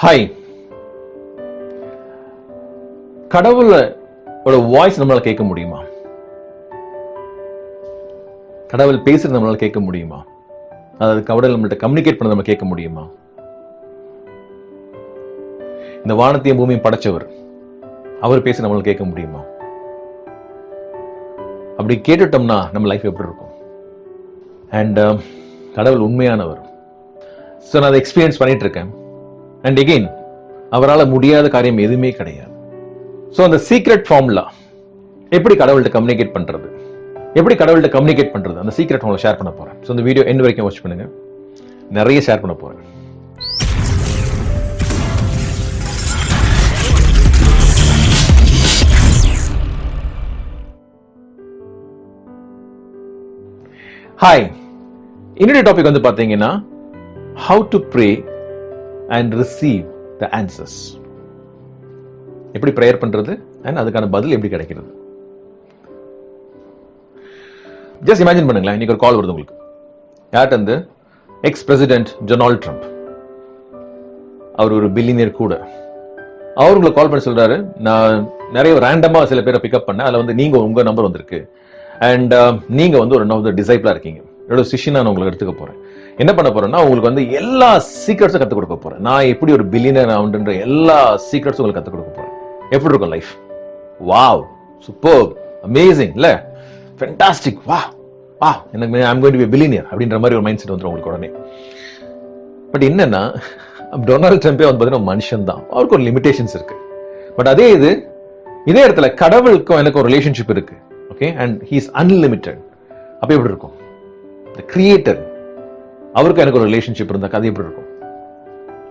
Hi. கடவுளோட voice நம்மளால கேட்க முடியுமா? கடவுள் பேசுறது நம்மளால கேட்க முடியுமா? அதாவது கடவுள் நம்மள்ட்ட கம்யூனிகேட் பண்ண நம்ம கேட்க முடியுமா? இந்த வானத்தையும் பூமியும் படைச்சவர் அவர் பேச நம்மளால கேட்க முடியுமா? அப்படி கேட்டுட்டோம்னா நம்ம லைஃப் எப்படி இருக்கும்? அண்ட் கடவுள் உண்மையானவர். ஸோ நான் அதை எக்ஸ்பீரியன்ஸ் பண்ணிட்டு இருக்கேன். அண்ட் எகெயின் அவரால் முடியாத காரியம் எதுவுமே கிடையாது. ஸோ அந்த சீக்ரெட் ஃபார்முலா எப்படி கடவுள்கிட்ட கம்யூனிகேட் பண்றது, அந்த சீக்ரெட் ஃபார்முலா ஷேர் பண்ண போறேன். ஸோ இந்த வீடியோ எண்ட் வரைக்கும் வாட்ச் பண்ணுங்க. நிறைய ஷேர் பண்ண போறேன். ஹாய். இன்னொரு டாபிக் வந்து பாத்தீங்கன்னா how to pray and receive the answers. எப்படி பிரேயர் பண்றது அண்ட் அதுக்கான பதில் எப்படி கிடைக்கிறது. ஜஸ்ட் இமேஜின் பண்ணுங்களேன், இன்னைக்கு ஒரு கால் வருது உங்களுக்கு. யார்கிட்ட இருந்து? Ex president Donald Trump. அவர் ஒரு பில்லியனியர் கூட. அவர் உங்களுக்கு கால் பண்ணி சொல்றாரு, நான் நிறைய ரேண்டமா சில பேரை பிக்கப் பண்ணேன், அதுல வந்து நீங்க உங்க நம்பர் வந்திருக்கு அண்ட் நீங்க வந்து ஒரு நவ் டிசைபிளா இருக்கீங்க, என்னோட சிஷ்யனா நான் உங்களுக்கு எடுத்துக்க போறேன். என்ன பண்ண போறேன்னா உங்களுக்கு வந்து எல்லா சீக்ரெட்ஸும் கற்றுக் கொடுக்க போறேன். நான் எப்படி ஒரு பில்லியனர் ஆகுன்ற எல்லா சீக்ரெட்ஸும் உங்களுக்கு கற்றுக் கொடுக்க போறேன். எப்படி இருக்கும் லைஃப்? வாவ், சூப்பர், அமேசிங் இல்ல? ஃபேண்டாஸ்டிக், வா வா, எனக்கு I'm going to be a billionaire அப்படின்ற மாதிரி ஒரு மைண்ட் செட் வந்துடும் உங்களுக்கு உடனே. பட் என்னன்னா டொனால்ட் ட்ரம்பே வந்து பார்த்தீங்கன்னா மனுஷன் தான், அவருக்கு ஒரு லிமிடேஷன்ஸ் இருக்கு. பட் இதே இடத்துல கடவுளுக்கும் எனக்கு ஒரு ரிலேஷன்ஷிப் இருக்கு. Okay, and he is unlimited. அப்ப எப்படி இருக்கும்? தி கிரியேட்டர் அவருக்கு எனக்கு ஒரு ரிலேஷன்ஷிப் இருந்தா அது எப்படி இருக்கும்?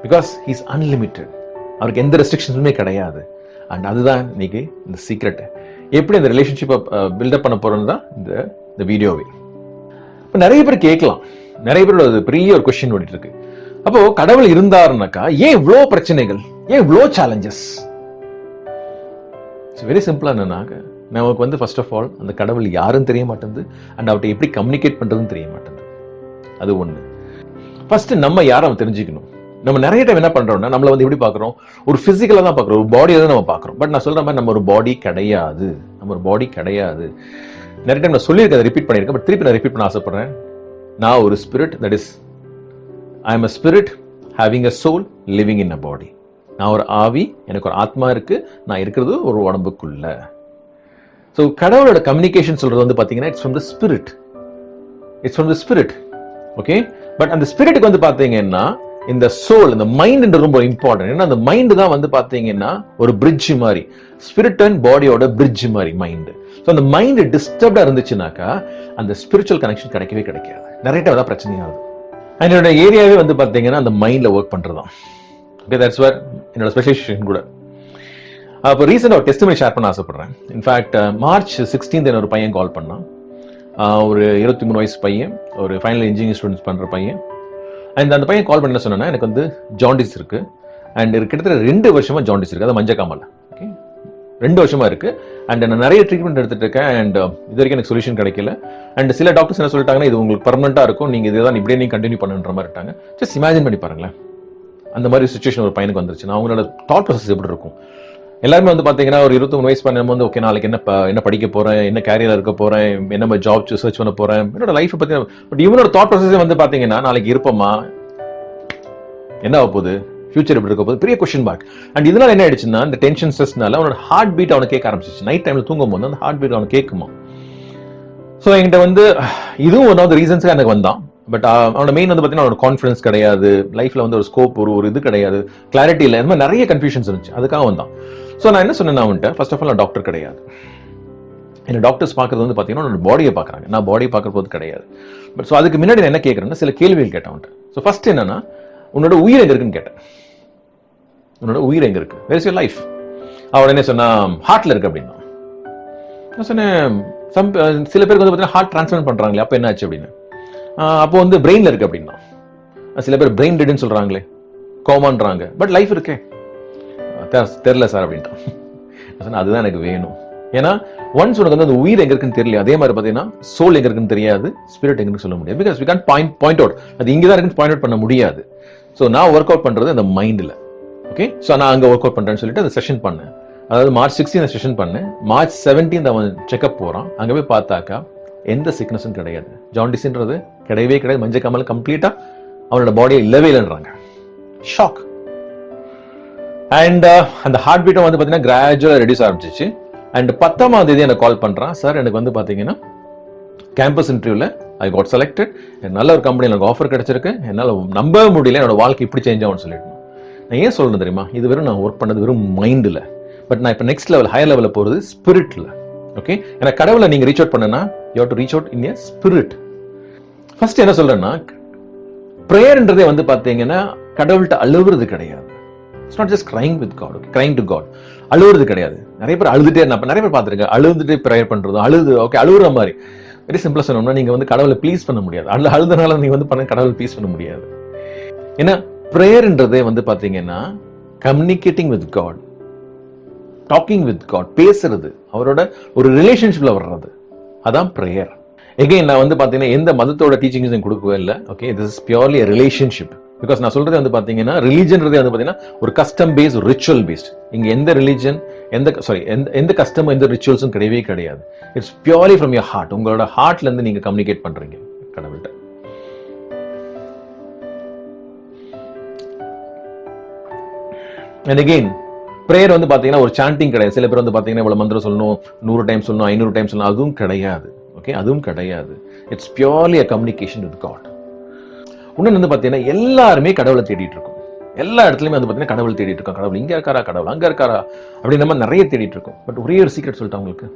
Because he is unlimited. அவருக்கு எந்த ரெஸ்ட்ரிக்ஷன்ஸுமே கிடையாது. அண்ட் அதுதான் இன்னைக்கு இந்த சீக்ரெட். எப்படி இந்த ரிலேஷன்ஷிப்பை பில்டப் பண்ண போறோம்னு தான் இந்த வீடியோவே. இப்போ நிறைய பேர் கேட்கலாம், நிறைய பேரோட அது பெரிய ஒரு கொஸ்டின் ஓடிட்டு இருக்கு. அப்போ கடவுள் இருந்தாருனாக்கா ஏன் இவ்வளோ பிரச்சனைகள், ஏன் இவ்வளோ சேலஞ்சஸ்? வெரி சிம்பிளா என்னன்னாக்க நமக்கு வந்து ஃபர்ஸ்ட் ஆஃப் ஆல் அந்த கடவுள் யாரும் தெரிய மாட்டேங்குது அண்ட் அவர்கிட்ட எப்படி கம்யூனிகேட் பண்றதுன்னு தெரிய மாட்டேங்குது. அது ஒண்ணு. ஃபர்ஸ்ட் நம்ம யாரை தெரிஞ்சுக்கணும். நம்ம நிறைய டைம் என்ன பண்றோம்னா நம்மள வந்து எப்படி பாக்குறோம், ஒரு பிசிக்கலா தான் பாக்குறோம், ஒரு பாடியை தான் நம்ம பாக்குறோம். பட் நான் சொல்ற மாதிரி நம்ம ஒரு பாடி கிடையாது. நிறைய டைம் நான் சொல்லியிருக்கேன், ரிப்பீட் பண்ணியிருக்கேன். பட் திருப்பி நான் ரிப்பீட் பண்ண ஆசைப்படுறேன். நான் ஒரு spirit, that is I am a spirit having a soul living in a body. நான் ஒரு ஆவி, எனக்கு ஒரு ஆத்மா இருக்கு, நான் இருக்கிறது ஒரு உடம்புக்குள்ள. ஸோ கடவுளோட கம்யூனிகேஷன் சொல்றது வந்து பாத்தீங்கன்னா it's from the spirit. Okay, but அந்த ஸ்பிரிட்டுக்கு வந்து பாத்தீங்கன்னா இந்த சோல், இந்த மைண்ட் ரொம்ப இம்பார்ட்டன்ட். ஏன்னா அந்த மைண்ட் தான் வந்து பாத்தீங்கன்னா ஒரு பிரிட்ஜ் மாதிரி, ஸ்பிரிட் அண்ட் பாடியோட பிரிட்ஜ் மாதிரி மைண்ட். ஸோ அந்த மைண்ட் டிஸ்டர்ப்டா இருந்துச்சுனாக்கா அந்த ஸ்பிரிச்சுவல் கனெக்ஷன் கிடைக்கவே கிடைக்காது. நிறைய டைம் தான் பிரச்சனையாகுது. என்னோட ஏரியாவே வந்து பாத்தீங்கன்னா அந்த மைண்ட்ல ஒர்க் பண்றதுதான். ஓகே, தட்ஸ் வேர் என்னோட ஸ்பெஷலைசேஷன் கூட. அப்போ ரீசெண்டா ஒரு டெஸ்டிமனி ஷேர் பண்ண ஆசைப்படுறேன். இன்ஃபேக்ட் மார்ச் 16 ஒரு பையன் கால் பண்ணான். ஒரு 23 வயசு பையன், ஒரு ஃபைனல் இன்ஜினியரிங் ஸ்டூடெண்ட்ஸ் பண்ற பையன். அண்ட் அந்த பையன் கால் பண்ண சொன்னா எனக்கு வந்து ஜாண்டிஸ் இருக்கு அண்ட் கிட்டத்தட்ட 2 வருஷமா ஜாண்டிஸ் இருக்கு, அது மஞ்சக்காமல. ஓகே, 2 வருஷமா இருக்கு அண்ட் நான் நிறைய ட்ரீட்மெண்ட் எடுத்துட்டு இருக்கேன் அண்ட் இது வரைக்கும் எனக்கு சொல்யூஷன் கிடைக்கல. அண்ட் சில டாக்டர்ஸ் என்ன சொல்லிட்டாங்கன்னா இது உங்களுக்கு பர்மனெண்டா இருக்கும், நீங்க இதுதான் இப்படியே நீங்க கண்டினியூ பண்ணுன்ற மாதிரி இருக்காங்க. ஜஸ்ட் இமேஜின் பண்ணி பாருங்களேன், அந்த மாதிரி சுச்சுவேஷன் ஒரு பையனுக்கு வந்துருச்சுன்னா அவங்களோட தாட் ப்ராசஸ் எப்படி இருக்கும்? எல்லாருமே வந்து பாத்தீங்கன்னா ஒரு 23 வயசு பண்ணும் போது ஓகே நாளைக்கு என்ன படிக்க போறேன், என்ன கேரியர் இருக்க போறேன், என்ன ஜாப் சர்ச் பண்ண போறேன், என்னோட லைஃப் பத்தி. பட் இவனோட தாட் ப்ராசஸ் வந்து பாத்தீங்கன்னா நாளைக்கு இருப்போமா, என்ன ஆக போகுது, ஃபியூச்சர் எப்படி இருக்க போகுது, பெரிய கொஸ்டின் மார்க். அண்ட் இதனால என்ன ஆயிடுச்சுன்னா இந்த டென்ஷன் ஸ்ட்ரெஸ்னால அவனோட ஹார்ட் பீட் அவனை கேட்க ஆரம்பிச்சிச்சு. நைட் டைம்ல தூங்கும் போது அந்த ஹார்ட் பீட் அவனை கேட்குமா. ஸோ என்கிட்ட வந்து இதுவும் ஒன் ஆஃப் த ரீசன்ஸ்க்கு எனக்கு வந்தான். பட் அவனோட மெயின் வந்து பார்த்தீங்கன்னா அவனோட கான்ஃபிடன்ஸ் கிடையாது, லைஃப்ல வந்து ஒரு ஸ்கோப், ஒரு இது கிடையாது, கிளாரிட்டி இல்லை, இந்த மாதிரி நிறைய கன்ஃபியூஷன்ஸ் இருந்துச்சு. அதுக்காக வந்தான். ஸோ நான் என்ன சொன்னேன், அவன்கிட்ட ஃபர்ஸ்ட் ஆஃப் ஆல் நான் டாக்டர் கிடையாது. என்ன டாக்டர்ஸ் பார்க்கறது வந்து பார்த்தீங்கன்னா உன்னோட பாடியை பார்க்குறாங்க, நான் பாடியை பார்க்குற போது கிடையாது. பட் ஸோ அதுக்கு முன்னாடி நான் என்ன கேட்குறேன்னா சில கேள்விகள் கேட்டேன் அவன்கிட்ட. ஸோ ஃபர்ஸ்ட் என்னன்னா உன்னோட உயிர் எங்க இருக்குன்னு கேட்டேன். உன்னோட உயிர் எங்க இருக்கு, வேர் இஸ் யுவர் லைஃப்? அவன் என்ன சொன்னா ஹார்ட்ல இருக்கு அப்படின்னா. நான் சொன்னேன் சில பேருக்கு வந்து பார்த்தீங்கன்னா ஹார்ட் டிரான்ஸ்பிளான்ட் பண்றாங்களே, அப்போ என்ன ஆச்சு அப்படின்னு. அப்போ வந்து பிரெயின்ல இருக்கு அப்படின்னா. சில பேர் பிரெயின் டெட்னு சொல்றாங்களே, கோமான்றாங்க, பட் லைஃப் இருக்கே. தெரியல சார் அப்படின்ட்டான். அதுதான் எனக்கு வேணும். ஏன்னா ஒன்ஸ் உனக்கு வந்து அந்த உயிர் எங்க இருக்குன்னு தெரியல, அதே மாதிரி பாத்தீங்கன்னா சோல் எங்க இருக்குன்னு தெரியாது, ஸ்பிரிட் எங்கன்னு சொல்ல முடியாது. Because we can't point out, அது இங்கதான் இருக்குன்னு பாயிண்ட் அவுட் பண்ண முடியாது. ஸோ நான் ஒர்க் அவுட் பண்றது அந்த மைண்ட்ல. ஓகே, ஸோ நான் அங்கே ஒர்க் அவுட் பண்ணுறேன்னு சொல்லிட்டு அந்த செஷன் பண்ணேன். அதாவது March 16 செஷன் பண்ணேன். March 17 அவன் செக்அப் போகிறான். அங்கே போய் பார்த்தாக்கா எந்த சிக்னஸும் கிடையாது. ஜாண்டிஸ்ன்றது கிடையவே கிடையாது. மஞ்சள் காமாலை கம்ப்ளீட்டாக அவனோட பாடியை இல்லவே இல்லைன்றாங்க. ஷாக். அண்ட் அந்த ஹார்ட் பீட்டும் வந்து பார்த்தீங்கன்னா கிராஜுவலாக ரெடியூஸ் ஆரம்பிச்சிச்சு. அண்ட் 10ஆம் தேதி எனக்கு கால் பண்ணுறான். சார், எனக்கு வந்து பார்த்தீங்கன்னா கேம்பஸ் இன்டர்வியூவில் ஐ காட் செலக்டட், நல்ல ஒரு கம்பெனியில் எனக்கு ஆஃபர் கிடைச்சிருக்கு, என்னால் நம்ப முடியல, என்னோட வாழ்க்கை இப்படி சேஞ்ச் ஆகும்னு சொல்லிட்டு. நான் ஏன் சொல்லணும் தெரியுமா? இது வெறும் நான் ஒர்க் பண்ணது வெறும் மைண்டில். பட் நான் இப்போ நெக்ஸ்ட் லெவல், ஹையர் லெவலில் போகிறது ஸ்பிரிட்டில். ஓகே, ஏன்னா கடவுளை நீங்கள் ரீச் அவுட் பண்ணனா you have to reach out in a spirit. First என்ன சொல்றேன்னா, ப்ரேயர்ன்றதே வந்து பார்த்தீங்கன்னா கடவுள்கிட்ட அழுவுறது கிடையாது. It's not just crying with God, okay, crying to God. அழுவுறது கிடையாது. நிறைய பேர் அழுதுட்டே, நான் நிறைய பேர் பார்த்துருக்கேன், அழுதுட்டு ப்ரேயர் பண்ணுறதும், ஓகே, அழுகுற மாதிரி. வெரி சிம்பிளா சொல்லணும்னா, நீங்க வந்து கடவுளை ப்ளீஸ் பண்ண முடியாது. அழுதுனால நீங்க வந்து கடவுளை ப்ளீஸ் பண்ண முடியாது. ஏன்னா ப்ரேயர்ன்றதே வந்து பாத்தீங்கன்னா communicating with God, talking with God, பேசுறது, அவரோட ஒரு ரிலேஷன்ஷிப்ல வர்றது, அதான் ப்ரேயர். எகைன் நான் வந்து பாத்தீங்கன்னா எந்த மதத்தோட டீச்சிங்ஸ் கொடுக்கவே இல்லை. Okay, this is purely relationship. Because நான் சொல்றது வந்து பாத்தீங்கன்னா ரிலீஜன்றது வந்து பாத்தீங்கன்னா ஒரு கஸ்டம் பேஸ்ட், ரிச்சுவல் பேஸ்ட். இங்க எந்த ரிலீஜன், எந்த கஸ்டம், எந்த ரிச்சுவல்ஸும் கிடையவே கிடையாது. It's purely from your heart. உங்களோட ஹார்ட்ல இருந்து நீங்க கம்யூனிகேட் பண்றீங்க கடவுள்கிட்ட. அண்ட் அகெயின் பிரேயர் வந்து பாத்தீங்கன்னா ஒரு சாண்டிங் கிடையாது. சில பேர் வந்து பாத்தீங்கன்னா இவ்வளவு மந்திரம் சொல்லணும், 100 டைம் சொல்லணும், 500 டைம் சொல்லணும், அதுவும் கிடையாது. ஓகே, அதுவும் கிடையாது. It's purely a communication with God. இன்னும் வந்து பாத்தீங்கன்னா எல்லாருமே கடவுளை தேடிட்டு இருக்கோம். எல்லா இடத்துலயுமே வந்து பாத்தீங்கன்னா கடவுள் தேடிட்டு இருக்கோம். கடவுள் இங்க இருக்காரா, கடவுள் அங்க இருக்காரா அப்படின்னு நம்ம நிறைய தேடிட்டு இருக்கோம். பட் ஒரே ஒரு சீக்ரெட் சொல்லிட்டு உங்களுக்கு,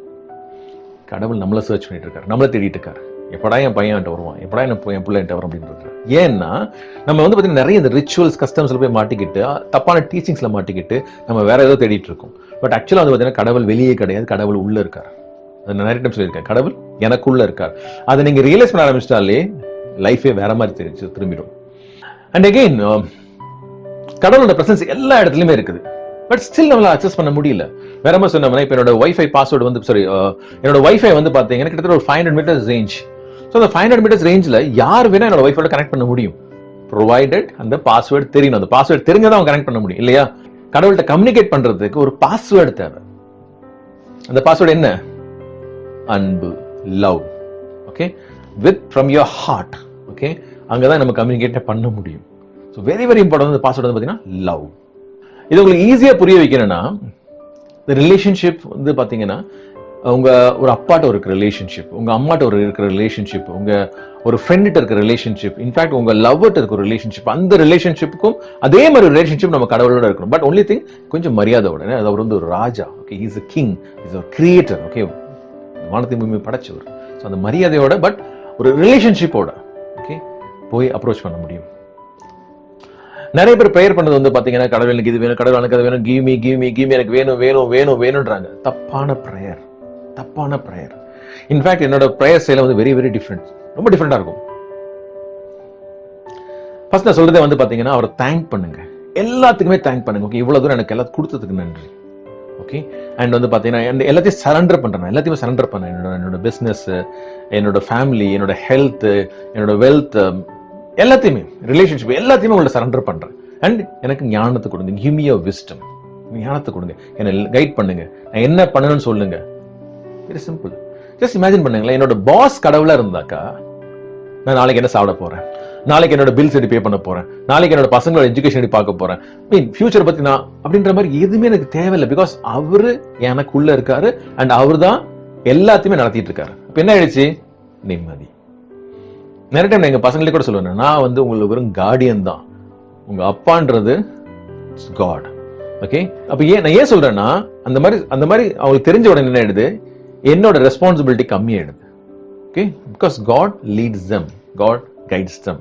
கடவுள் நம்மளை சர்ச் பண்ணிட்டு இருக்காரு, நம்மளை தேடிட்டு இருக்காரு. எப்படா என் பையன் என்கிட்ட வருவான், எப்படா என் பிள்ளை என்கிட்ட வரும் அப்படின்றது. ஏன்னா நம்ம வந்து பாத்தீங்கன்னா நிறைய இந்த ரிச்சுவல்ஸ், கஸ்டம்ஸ்ல போய் மாட்டிக்கிட்டு, தப்பான டீச்சிங்ஸ்ல மாட்டிக்கிட்டு நம்ம வேற ஏதோ தேடிட்டு இருக்கோம். பட் ஆக்சுவலா வந்து பாத்தீங்கன்னா கடவுள் வெளியே கிடையாது, கடவுள் உள்ள இருக்காரு. அதை நிறைய டைம் சொல்லியிருக்கேன், கடவுள் எனக்குள்ள இருக்கார். அதை நீங்க ரியலைஸ் பண்ண ஆரம்பிச்சிட்டாலே லைஃபே வேற மாதிரி தெரிஞ்சு திரும்பிடும். அண்ட் அகெயின் கடவுளோட பிரசன்ஸ் எல்லா இடத்துலயுமே இருக்குது. பட் ஸ்டில் நம்மளால அக்சஸ் பண்ண முடியல. வேற மாதிரி சொன்னோம்னா, இப்போ என்னோட வைஃபை பாஸ்வேர்டு வந்து என்னோட வைஃபை வந்து பாத்தீங்கன்னா கிட்டத்தட்ட ஒரு 500 மீட்டர்ஸ் ரேஞ்ச். ஸோ அந்த 500 மீட்டர்ஸ் ரேஞ்சில் யார் வேணா என்னோட வைஃபோட கனெக்ட் பண்ண முடியும், ப்ரொவைடட் அந்த பாஸ்வேர்டு தெரியணும். அந்த பாஸ்வேர்டு தெரிஞ்சதான் அவங்க கனெக்ட் பண்ண முடியும் இல்லையா? கடவுள்கிட்ட கம்யூனிகேட் பண்றதுக்கு ஒரு பாஸ்வேர்டு தேவை. அந்த பாஸ்வேர்டு என்ன? அன்பு, love. Okay, with from your heart. Okay, அங்கதான் நம்ம கம்யூனிகேட் பண்ண முடியும். So very very important password வந்து பாத்தீங்கன்னா லவ். இது உங்களுக்கு ஈஸியா புரிய வைக்கணும்னா, இந்த ரிலேஷன்ஷிப் வந்து பாத்தீங்கன்னா உங்க ஒரு அப்பாட்ட இருக்கிற ரிலேஷன்ஷிப், உங்க அம்மாட்ட இருக்கிற ரிலேஷன்ஷிப், உங்க ஒரு ஃப்ரெண்ட்கிட்ட இருக்கிற ரிலேஷன்ஷிப், இன்ஃபேக்ட் உங்க லவ்வர்ட்ட இருக்கிற ரிலேஷன்ஷிப், அந்த ரிலேஷன்ஷிப்புக்கும் அதே மாதிரி ரிலேஷன்ஷிப் நம்ம கடவுளோட இருக்கணும். பட் ஒன்லி திங் கொஞ்சம் மரியாதையோட. அவர் வந்து ஒரு ராஜா. Okay, is a king, is a creator. Okay, வானத்தை பூமி படைச்சவர். ஸோ அந்த மரியாதையோட, பட் ஒரு ரிலேஷன்ஷிப்போட ஓகே போய் அப்ரோச் பண்ண முடியும். நிறைய பேர் ப்ரேயர் பண்ணது வந்து பாத்தீங்கன்னா, கடவுள் எனக்கு இது வேணும், கடவுள் எனக்கு அது வேணும், give me give me give me, எனக்கு வேணும் வேணும் வேணும் வேணும்ன்றாங்க. தப்பான ப்ரேயர், தப்பான ப்ரேயர். இன்ஃபேக்ட் என்னோட ப்ரேயர் ஸ்டைல் வந்து வெரி வெரி டிஃப்ரெண்ட், ரொம்ப டிஃப்ரெண்டா இருக்கும். ஃபர்ஸ்ட் நான் சொல்றதே வந்து பாத்தீங்கன்னா, அவரை தேங்க் பண்ணுங்க, எல்லாத்துக்குமே தேங்க் பண்ணுங்க. ஓகே, இவ்வளவு தூரம் எனக்கு எல்லாத்தையும் கொடுத்ததுக்கு நன்றி. ஓகே, அண்ட் வந்து பாத்தீங்கன்னா எல்லாத்தையும் சரண்டர் பண்றேன், எல்லாத்தையுமே சரண்டர் பண்ணேன். என்னோட பிசினஸ், என்னோட ஃபேமிலி, என்னோட ஹெல்த், என்னோட வெல்த், எல்லாத்தையுமே, ரிலேஷன்ஷிப் எல்லாத்தையுமே உங்களை சரண்டர் பண்றேன். அண்ட் எனக்கு ஞானத்தை கொடுங்க, கிவ் மீ யுவர் விஸ்டம், ஞானத்தை கொடுங்க, என்னை கைட் பண்ணுங்க, நான் என்ன பண்ணணும்னு சொல்லுங்க. Very simple. ஜஸ்ட் இமேஜின் பண்ணுங்களேன், என்னோட பாஸ் கடவுளா இருந்தாக்கா நான் நாளைக்கு என்ன சாப்பிட போறேன், நாளைக்கு என்னோட பில்ஸ் எப்படி பே பண்ண போறேன், நாளைக்கு என்னோட பசங்களோட எஜுகேஷன் எப்படி பார்க்க போறேன், மீன் ஃபியூச்சர் பத்தி நான் அப்படின்ற மாதிரி எதுவுமே எனக்கு தேவையில்லை. பிகாஸ் அவரு எனக்குள்ள இருக்காரு அண்ட் அவரு தான் எல்லாத்தையுமே நடத்திட்டு இருக்காரு. அப்ப என்ன ஆயிடுச்சு? நிம்மதி. நிறைய டைம் எங்க பசங்களே கூட சொல்லுவேன், நான் வந்து உங்களுக்கு வெறும் கார்டியன் தான், உங்க அப்பான்றது காட். ஓகே, அப்ப நான் ஏன் சொல்றேன்னா, அந்த மாதிரி அவங்களுக்கு தெரிஞ்ச உடனே என்ன ஆயிடுது, என்னோட ரெஸ்பான்சிபிலிட்டி கம்மியாயிடுது. Okay, because God leads them, God guides them.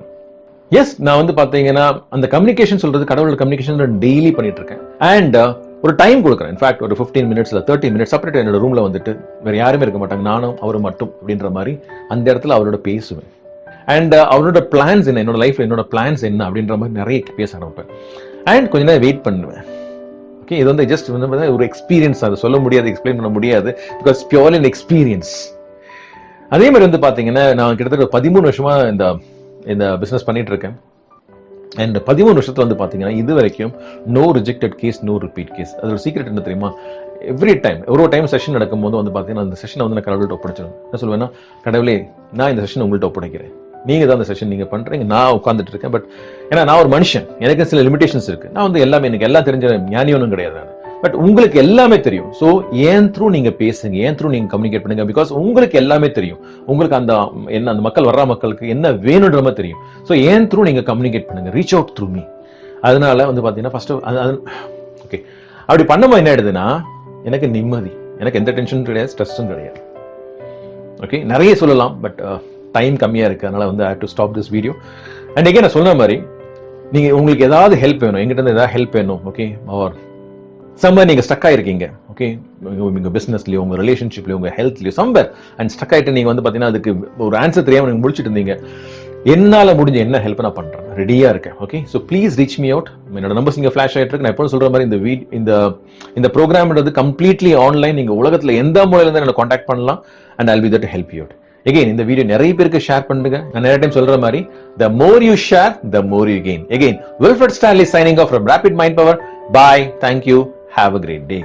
Yes, நான் வந்து பாத்தீங்கன்னா அந்த கம்யூனிகேஷன் சொல்றது, கடவுளோட கம்யூனிகேஷன் டெய்லி பண்ணிட்டு இருக்கேன். அண்ட் ஒரு டைம் கொடுக்குறேன். இன்ஃபேக்ட் ஒரு 15 மினிட்ஸ்ல 30 மினிட்ஸ் செப்பரேட் என்னோட ரூம்ல வந்துட்டு வேற யாருமே இருக்க மாட்டாங்க, நானும் அவரும் மட்டும் அப்படின்ற மாதிரி அந்த இடத்துல அவரோட பேசுவேன். அண்ட் அவரோட பிளான்ஸ் என்ன, என்னோட லைஃப்ல என்னோட பிளான்ஸ் என்ன அப்படின்ற மாதிரி நிறைய பேச ஆரம்பிப்பேன். அண்ட் கொஞ்ச நேரம் வெயிட் பண்ணுவேன். ஓகே, இது வந்து ஜஸ்ட் வந்து ஒரு எக்ஸ்பீரியன்ஸ், அதை சொல்ல முடியாது, எக்ஸ்பிளைன் பண்ண முடியாது, பிகாஸ் பியூர்லி an எக்ஸ்பீரியன்ஸ். அதே மாதிரி வந்து பாத்தீங்கன்னா, நான் கிட்டத்தட்ட 13 வருஷமா இந்த பிசினஸ் பண்ணிட்டு இருக்கேன். அண்ட் 13 வருஷத்துல வந்து பாத்தீங்கன்னா இது வரைக்கும் no rejected case, no repeat case. அதோட சீக்ரெட் என்ன தெரியுமா? எவ்ரி டைம் ஒரு டைம் செஷன் நடக்கும்போது வந்து பாத்தீங்கன்னா அந்த செஷனை வந்து நான் கடவுள்கிட்ட ஒப்படைச்சிடும். என்ன சொல்லுவேன்னா, கடவுளே நான் இந்த செஷன் உங்கள்கிட்ட ஒப்படைக்கிறேன், நீங்க தான் அந்த செஷன் நீங்க பண்றீங்க, நான் உட்காந்துட்டு இருக்கேன். பட் ஏன்னா நான் ஒரு மனுஷன், எனக்கு சில லிமிடேஷன்ஸ் இருக்கு. நான் வந்து எல்லாமே எனக்கு எல்லாம் தெரிஞ்ச ஞானி ஒன்றும் கிடையாது நான். பட் உங்களுக்கு எல்லாமே தெரியும். ஸோ ஏன் த்ரூ நீங்க பேசுங்க, ஏன் த்ரூ நீங்க கம்யூனிகேட் பண்ணுங்க. பிகாஸ் உங்களுக்கு எல்லாமே தெரியும். உங்களுக்கு அந்த என்ன அந்த மக்கள் வர்ற மக்களுக்கு என்ன வேணுன்ற மாதிரி தெரியும். ஸோ ஏன் த்ரூ நீங்க கம்யூனிகேட் பண்ணுங்க, ரீச் அவுட் த்ரூ மீ. அதனால வந்து பாத்தீங்கன்னா ஃபர்ஸ்ட் ஓகே அப்படி பண்ணும்போது என்ன ஆயிடுதுன்னா, எனக்கு நிம்மதி, எனக்கு எந்த டென்ஷனும் கிடையாது, ஸ்ட்ரெஸ்ஸும் கிடையாது. ஓகே நிறைய சொல்லலாம், பட் டைம் கம்மியா இருக்கு. அதனால வந்து I have to stop this video. And again நான் சொன்ன மாதிரி நீங்க உங்களுக்கு ஏதாவது ஹெல்ப் வேணும், எங்கிட்ட இருந்து ஏதாவது ஹெல்ப் வேணும், ஓகே, ஆர் சம்வேர் நீங்க ஸ்டக் ஆயிருக்கீங்க, ஓகே, உங்க பிசினஸ்லயோ, உங்க ரிலேஷன்ஷிப்லயோ, உங்க ஹெல்த்லயோ சம்வேர் அண்ட் ஸ்டக் ஆயிட்டு நீங்க வந்து பாத்தீங்கன்னா அதுக்கு ஒரு ஆன்சர் தெரியாம நீங்க முடிச்சிட்டு இருந்தீங்க. என்னால முடிஞ்ச என்ன ஹெல்ப் நான் பண்றேன், ரெடியா இருக்கேன். Okay, so please reach me out. என்னோட நம்பர்ஸ் இங்க ஃபிளாஷ் ஆயிட்டு இருக்கு. நான் எப்பவும் சொல்ற மாதிரி இந்த ப்ரோக்ராம்ன்றது கம்ப்ளீட்லி ஆன்லைன். நீங்க உலகத்துல எந்த மூலையில இருந்து என்ன கான்டாக்ட் பண்ணலாம் and I'll be there to help you out. Again, இந்த வீடியோ நிறைய பேருக்கு ஷேர் பண்ணுங்க. நான் நிறைய டைம் சொல்ற மாதிரி the more you share, the more you gain. Again, Wilfred Stanley signing off from Rapid Mind Power. Bye. Thank you. Have a great day.